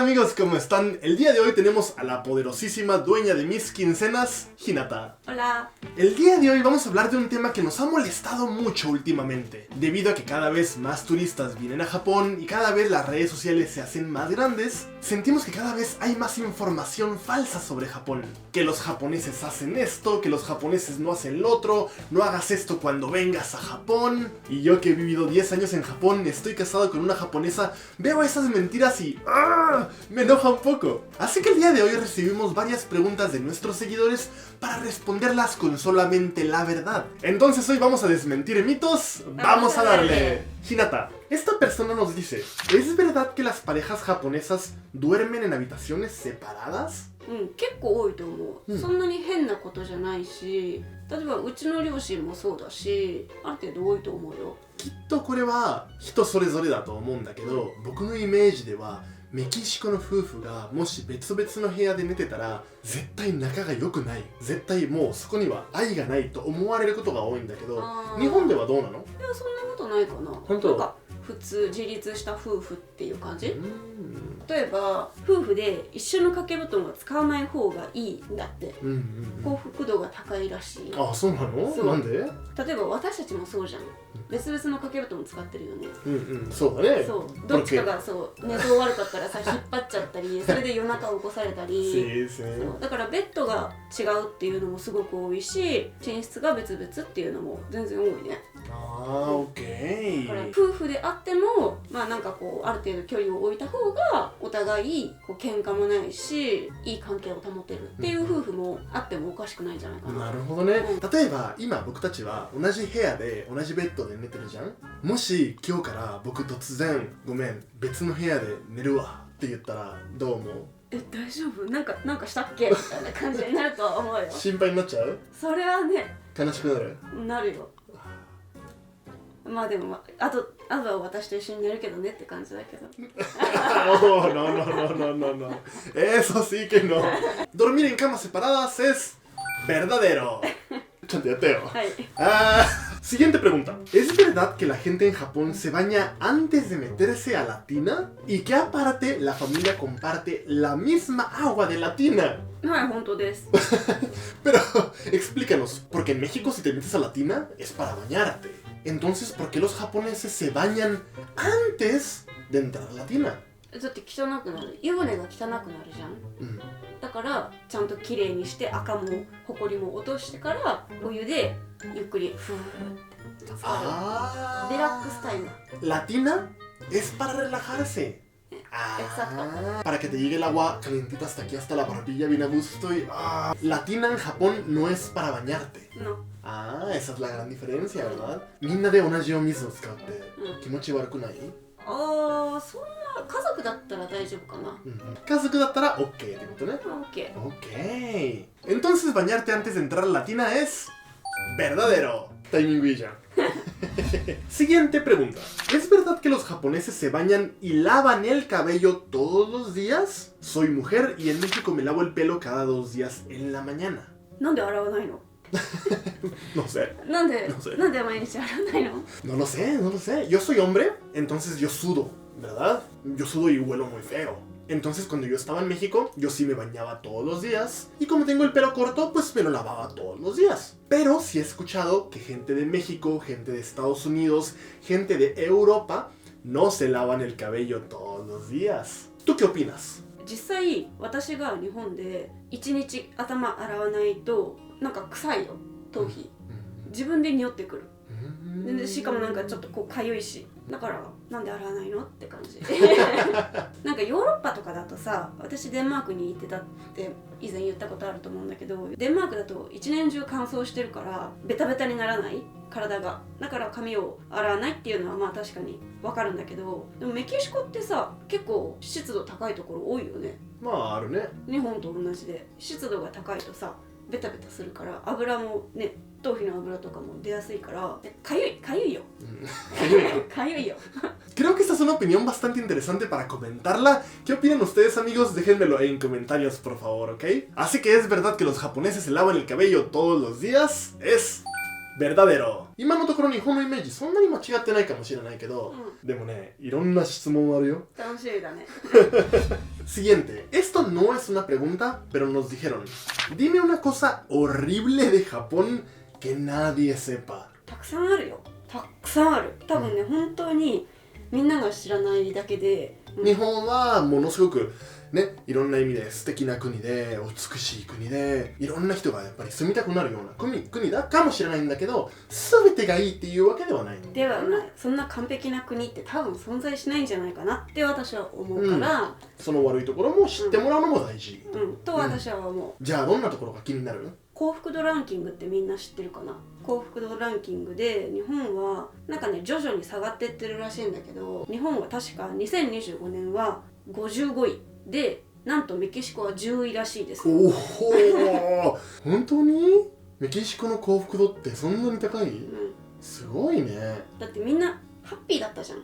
amigos? ¿Cómo están? El día de hoy tenemos a la poderosísima dueña de mis quincenas, Hinata. Hola. El día de hoy vamos a hablar de un tema que nos ha molestado mucho últimamente, debido a que cada vez más turistas vienen a Japón y cada vez las redes sociales se hacen más grandes. Sentimos que cada vez hay más información falsa sobre Japón, que los japoneses hacen esto, que los japoneses no hacen lo otro, no hagas esto cuando vengas a Japón. Y yo que he vivido 10 años en Japón, estoy casado con una japonesa, veo esas mentiras y me enoja un poco. Así que el día de hoy recibimos varias preguntas de nuestros seguidores para responderlas con solamente la verdad. Entonces hoy vamos a desmentir mitos, vamos a darle. Hinata, esta persona nos dice, ¿es verdad que las parejas japonesas duermen en habitaciones separadas? 結構多いと思う、そんなに変なことじゃないし、例えばうちの両親もそうだし、ある程度多いと思うよ。きっとこれは人それぞれだと思うんだけど、僕のイメージではメキシコの夫婦がもし別々の部屋で寝てたら絶対仲が良くない、絶対もうそこには愛がないと思われることが多いんだけど、日本ではどうなの？いや、そんなことないかな。本当？なんか普通自立した夫婦っていう感じ。例えば夫婦で一緒の掛け布団は使わない方がいいんだって、幸福度が高いらしい。あ、そうなの？そう。なんで？例えば私たちもそうじゃん。別々の掛け布団使ってるよね。そうだね。そう、どっちかがそう寝相悪かったらさ引っ張っちゃったり、それで夜中起こされたりそうだからベッドが違うっていうのもすごく多いし、寝室が別々っていうのも全然多いね。オッケー。だから夫婦であってもまあなんかこうある程度距離を置いた方がお互いこう喧嘩もないし、いい関係を保てるっていう夫婦もあってもおかしくないんじゃないかな。なるほどね。例えば今僕たちは同じ部屋で同じベッドで寝てるじゃん。もし今日から僕突然ごめん別の部屋で寝るわって言ったらどう思う？大丈夫？なんかしたっけみたいな感じになるとは思うよ。心配になっちゃう？それはね、悲しくなる？なるよ。まあでも、あとは私と一緒に寝るけどねって感じだけど。Oh, no. Eso sí que no. Dormir en camas separadas es verdadero. Siguiente pregunta. ¿Es verdad que la gente en Japón se baña antes de meterse a la tina? Y que aparte la familia comparte la misma agua de la tina. はい、本当です。Pero explícanos, porque en México si te metes a la tina es para bañarte. Entonces, ¿por qué los japoneses se bañan antes de entrar a la tina? だって汚くなる。湯船が汚くなるじゃん。だからちゃんときれいにして赤もほこりも落としてからお湯でゆっくりふーって使う。リラックスタイム。La tina es para relajarse. Exacto. Para que te llegue el agua calientita hasta aquí, hasta la barbilla, bien a gusto y... La tina en Japón no es para bañarte. No. Esa es la gran diferencia, ¿verdad? みんなで同じお水を使って気持ち悪くない？そんな家族だったら大丈夫かな。家族だったら OK ってことね。OK. Entonces bañarte antes de entrar a la tina es verdadero. Timing Guilla. Siguiente pregunta. ¿Es verdad que los japoneses se bañan y lavan el cabello todos los días? Soy mujer y en México me lavo el pelo cada 2 días en la mañana. なんで洗わないの？ No sé. なんで毎日洗わないの？ No lo sé. Yo soy hombre, entonces yo sudo, ¿verdad? Yo sudo y huelo muy feo. Entonces cuando yo estaba en México, yo sí me bañaba todos los días. Y como tengo el pelo corto, pues me lo lavaba todos los días. Pero sí he escuchado que gente de México, gente de Estados Unidos, gente de Europa, no se lavan el cabello todos los días. ¿Tú qué opinas? 実際私が日本で1日頭洗わないとなんか臭いよ、頭皮。自分で匂ってくる。でしかもなんかちょっとこうかゆいし、だからなんで洗わないのって感じ。なんかヨーロッパとかだとさ、私デンマークに行ってたって以前言ったことあると思うんだけど、デンマークだと一年中乾燥してるからベタベタにならない、体が。だから髪を洗わないっていうのはまあ確かにわかるんだけど、でもメキシコってさ結構湿度高いところ多いよね。まああるね。日本と同じで湿度が高いとさベタベタするから油もね、頭皮の油とかも出やすいからかゆいよ。かゆいよ。Creo que esta es una opinión bastante interesante para comentarla. ¿Qué opinan ustedes, amigos? Déjenmelo en comentarios, por favor, ¿ok? Así que es verdad que los japoneses se lavan el cabello todos los días. Es verdadero. 今のところ日本のイメージそんなに間違ってないかもしれないけど、でもね、いろんな質問あるよ。楽しみだね。Siguiente. Esto no es una pregunta, pero nos dijeron: dime una cosa horrible de Japón que nadie sepa. たくさんあるよ。たくさんある。多分ね、本当にみんなが知らないだけで、日本はものすごくね、いろんな意味で素敵な国で美しい国でいろんな人がやっぱり住みたくなるような国だかもしれないんだけど、全てがいいっていうわけではないんだではない。そんな完璧な国って多分存在しないんじゃないかなって私は思うから、その悪いところも知ってもらうのも大事、と私は思う。じゃあどんなところが気になる？幸福度ランキングってみんな知ってるかな？幸福度ランキングで日本はなんかね徐々に下がってってるらしいんだけど、日本は確か2025年は55位で、なんとメキシコは10位らしいです。おお本当にメキシコの幸福度ってそんなに高い？すごいね。だってみんなハッピーだったじゃん。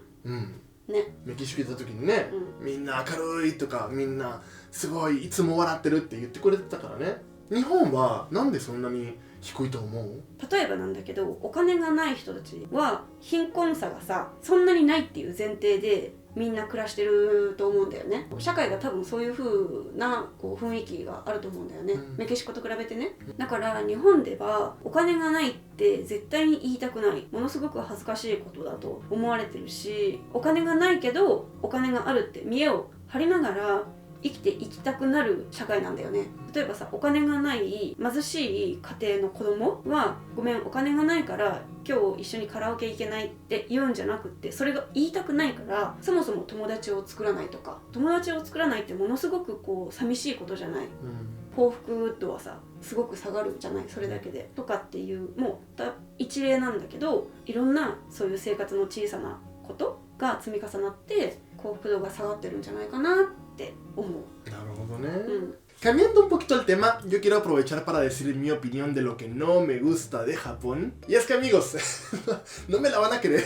ね、メキシコ行った時にね、みんな明るいとかみんなすごいいつも笑ってるって言ってくれてたからね。日本はなんでそんなに低いと思う？例えばなんだけど、お金がない人たちは貧困さがさそんなにないっていう前提でみんな暮らしてると思うんだよね。社会が多分そういう風なこう雰囲気があると思うんだよね、メキシコと比べてね。だから日本ではお金がないって絶対に言いたくない、ものすごく恥ずかしいことだと思われてるし、お金がないけどお金があるって見栄を張りながら生きていきたくなる社会なんだよね。例えばさ、お金がない貧しい家庭の子供はごめんお金がないから今日一緒にカラオケ行けないって言うんじゃなくって、それが言いたくないからそもそも友達を作らないとか、友達を作らないってものすごくこう寂しいことじゃない、幸福度はさすごく下がるじゃない、それだけでとかっていうもう一例なんだけど、いろんなそういう生活の小さなことが積み重なって幸福度が下がってるんじゃないかなって思う。なるほどね。Cambiando un poquito el tema, yo quiero aprovechar para decir mi opinión de lo que no me gusta de Japón. Y es que amigos, no me la van a creer.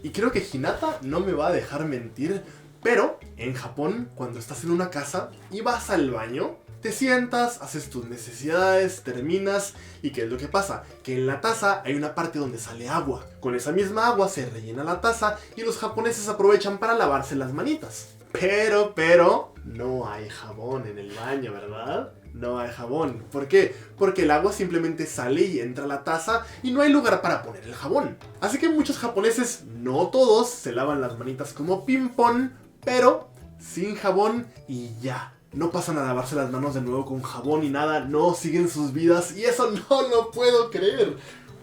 Y creo que Hinata no me va a dejar mentir. Pero en Japón, cuando estás en una casa y vas al baño, te sientas, haces tus necesidades, terminas. ¿Y qué es lo que pasa? Que en la taza hay una parte donde sale agua. Con esa misma agua se rellena la taza y los japoneses aprovechan para lavarse las manitas. Pero, no hay jabón en el baño, ¿verdad? No hay jabón. ¿Por qué? Porque el agua simplemente sale y entra a la taza y no hay lugar para poner el jabón. Así que muchos japoneses, no todos, se lavan las manitas como ping-pong, pero sin jabón y ya. No pasan a lavarse las manos de nuevo con jabón y nada, no, siguen sus vidas y eso no lo puedo creer.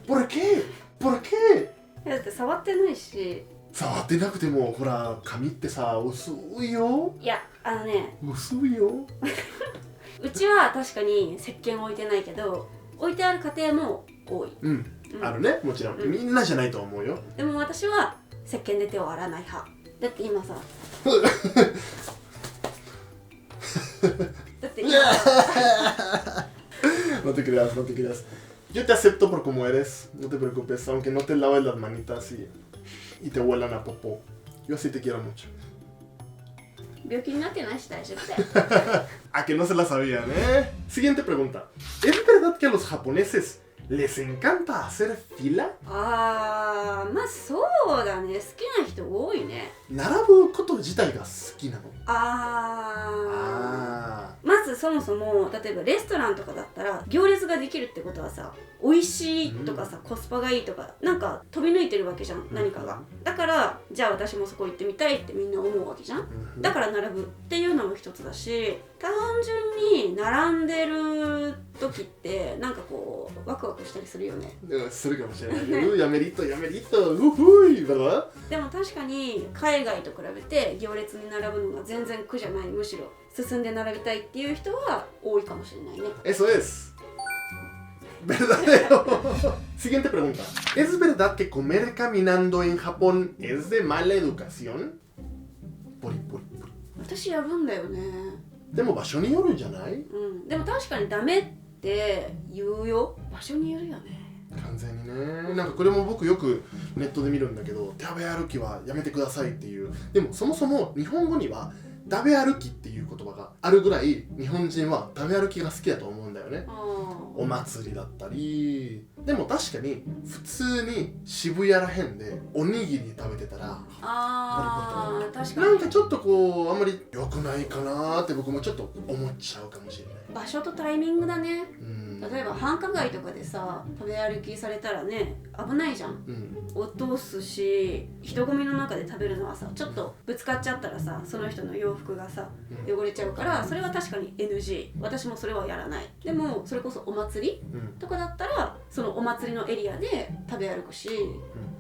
¿Por qué? ¿Por qué? だって触ってないし。触ってなくてもほら紙ってさ薄いよ。いや薄いようちは確かに石鹸置いてないけど置いてある家庭も多い。あるね、もちろん、みんなじゃないと思うよ。でも私は石鹸で手を洗わない派だって今さだって今No te creas, no te creas. Yo te acepto por como eres, no te preocupes, aunque no te laves las manitas y te huelan a popó. Yo sí te quiero mucho. 病気になってないし大丈夫だよ。A que no se la sabían, ¿eh? Siguiente pregunta. ¿Es verdad que a los japoneses les encanta hacer fila? まあそうだね、好きな人多いね。並ぶこと自体が好きなの？まずそもそも例えばレストランとかだったら行列ができるってことはさ、美味しいとかさ、コスパがいいとかなんか飛び抜いてるわけじゃん、何かが。だからじゃあ私もそこ行ってみたいってみんな思うわけじゃん。だから並ぶっていうのも一つだし、単純に並んでる時ってなんかこうワクワクしたりするよね。するかもしれないね。やめりっとやめりっとうふい、¿verdad? でも確かに海外と比べて行列に並ぶのが全然苦じゃない、むしろ進んで並びたいっていう人は多いかもしれないね。Eso es. Verdadero. Siguiente pregunta. ¿Es verdad que comer caminando en Japón es de mala educación? ポリポリポリ。私やるんだよね。でも場所によるんじゃない？でも確かにダメって言うよ。場所によるよね。完全にね。なんかこれも僕よくネットで見るんだけど、食べ歩きはやめてくださいっていう。でもそもそも日本語には食べ歩きっていう言葉があるぐらい日本人は食べ歩きが好きだと思うんだよね。お祭りだったり、でも確かに普通に渋谷らへんでおにぎり食べてたら確かになんかちょっとこうあんまり良くないかなーって僕もちょっと思っちゃうかもしれない。場所とタイミングだね。うん例えば繁華街とかでさ食べ歩きされたらね危ないじゃん。落とすし、人混みの中で食べるのはさちょっとぶつかっちゃったらさその人の洋服がさ汚れちゃうから、それは確かに NG。 私もそれはやらない。でもそれこそお祭りとかだったらそのお祭りのエリアで食べ歩くし、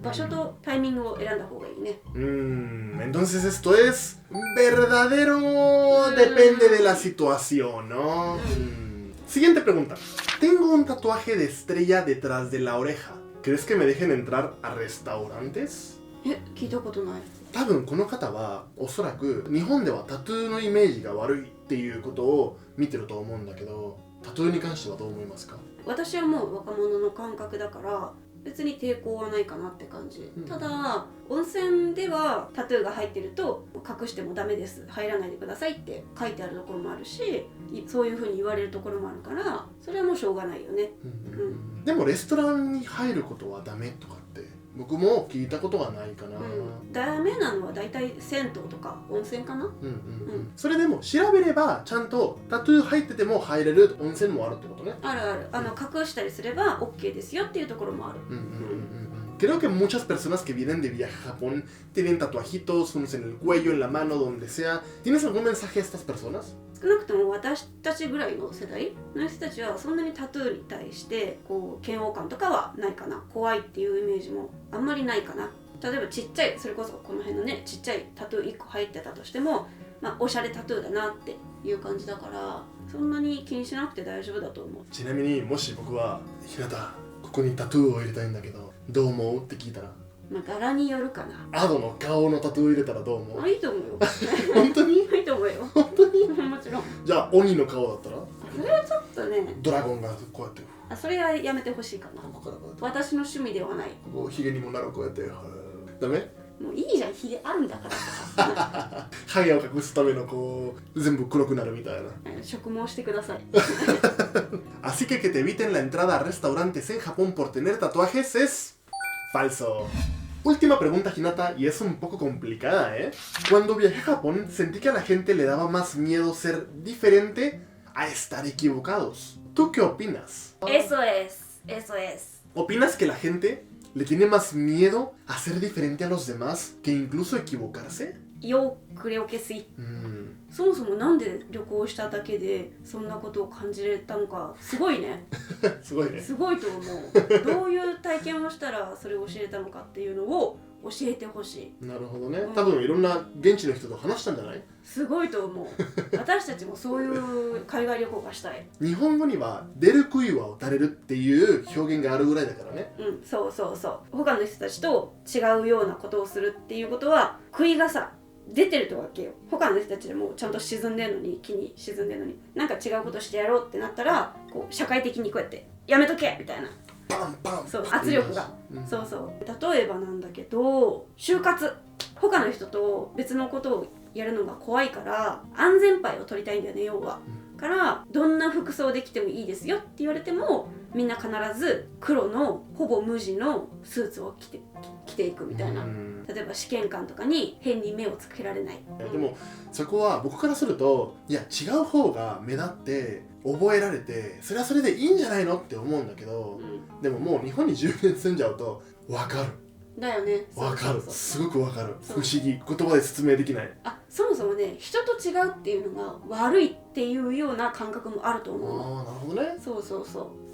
場所とタイミングを選んだ方がいいね。Entonces esto es verdadero, depende de la situación, ¿no? Siguiente pregunta. Tengo un tatuaje de estrella detrás de la oreja. ¿Crees que me dejen entrar a restaurantes? 聞いたことない。多分この方はおそらく日本ではタトゥーのイメージが悪いっていうことを見てると思うんだけど、タトゥーに関してはどう思いますか？私はもう若者の感覚だから別に抵抗はないかなって感じ。ただ温泉ではタトゥーが入ってると隠してもダメです、入らないでくださいって書いてあるところもあるし、そういう風に言われるところもあるから、それはもうしょうがないよね。でもレストランに入ることはダメとかって僕も聞いたことがないかな。ダメなのはだいたい銭湯とか温泉かな。それでも調べればちゃんとタトゥー入ってても入れる温泉もあるってことね。あるある。隠したりすれば OK ですよっていうところもある。Creo que muchas personas que vienen de viaje a Japón tienen tatuajitos, unos en el cuello, en la mano, donde sea. ¿Tienes algún mensaje a estas personas? 少なくとも私たちぐらいの世代の人たちはそんなにタトゥーに対してこう嫌悪感とかはないかな。怖いっていうイメージもあんまりないかな。例えばちっちゃい、それこそこの辺のねちっちゃいタトゥー1個入ってたとしても、おしゃれタトゥーだなっていう感じだから、そんなに気にしなくて大丈夫だと思う。ちなみにもし僕はひなたここにタトゥーを入れたいんだけどどう思うって聞いたら、柄によるかな。アドの顔のタトゥー入れたらどう思う？いいと思うよ。本当に？いいと思うよ。本当に？もちろん。じゃあ鬼の顔だったら？それはちょっとね。ドラゴンがこうやって。それはやめてほしいかな。私の趣味ではない。こうヒゲにもなるこうやって。ダメ？もういいじゃん、ヒゲあるんだからハゲを隠すためのこう全部黒くなるみたいな。植毛してください。Así que te eviten la entrada a restaurantes en Japón por tener tatuajes es falso. Última pregunta, Hinata, y es un poco complicada, ¿eh? Cuando viajé a Japón, sentí que a la gente le daba más miedo ser diferente a estar equivocados. ¿Tú qué opinas? Eso es. ¿Opinas que la gente le tiene más miedo a ser diferente a los demás que incluso equivocarse? Yo creo que sí. そもそもなんで旅行しただけでそんなことを感じれたのかすごいね。すごいね。すごいと思う。どういう体験をしたらそれを教えたのかっていうのを教えてほしい。なるほどね。多分いろんな現地の人と話したんじゃない？すごいと思う。私たちもそういう海外旅行がしたい。日本語には出る杭は打たれるっていう表現があるぐらいだからね。そう他の人たちと違うようなことをするっていうことは杭がさ出てるわけよ。他の人たちでもちゃんと沈んでるのに、木に沈んでるのになんか違うことしてやろうってなったらこう社会的にこうやってやめとけみたいなそう圧力が、例えばなんだけど就活、他の人と別のことをやるのが怖いから安全牌を取りたいんだよね。要はからどんな服装で着てもいいですよって言われてもみんな必ず黒のほぼ無地のスーツを着ていくみたいな。例えば試験官とかに変に目をつけられない。でもそこは僕からするといや違う方が目立って覚えられてそれはそれでいいんじゃないのって思うんだけど、でももう日本に10年住んじゃうと分かる。だよね。分かる。すごく分かる。不思議。言葉で説明できない。そもそもね人と違うっていうのが悪いっていうような感覚もあると思う。なるほどね。そう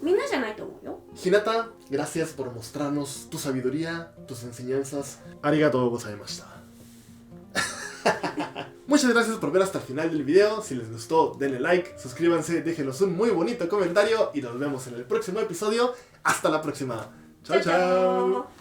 みんなじゃないと思うよ。Hinata, gracias por mostrarnos tu sabiduría, tus enseñanzas. ありがとうございました。Muchas gracias por ver hasta el final del video. Si les gustó, denle like, suscríbanse, déjenos un muy bonito comentario y nos vemos en el próximo episodio. Hasta la próxima. Chao, chao.